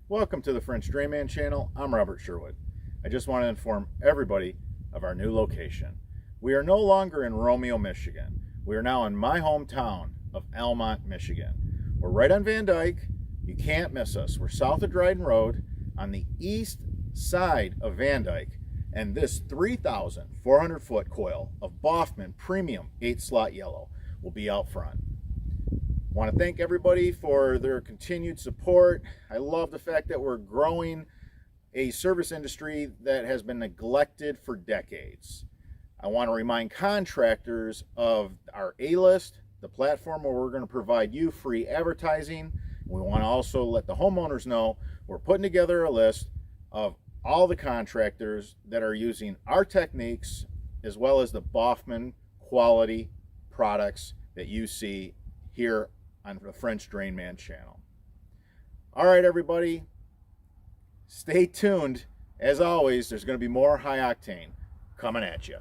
Welcome to the French Drainman channel. I'm Robert Sherwood. I just want to inform everybody of our new location. We are no longer in Romeo, Michigan. We are now in my hometown of Almont, Michigan. We're right on Van Dyke. You can't miss us. We're south of Dryden Road on the east side of Van Dyke. And this 3,400 foot coil of Boffman Premium 8-slot yellow will be out front. I want to thank everybody for their continued support. I love the fact that we're growing a service industry that has been neglected for decades. I want to remind contractors of our A-list, the platform where we're going to provide you free advertising. We want to also let the homeowners know we're putting together a list of all the contractors that are using our techniques as well as the Boffman quality products that you see here on the French Drainman channel. All right, everybody, stay tuned. As always, there's going to be more high octane coming at you.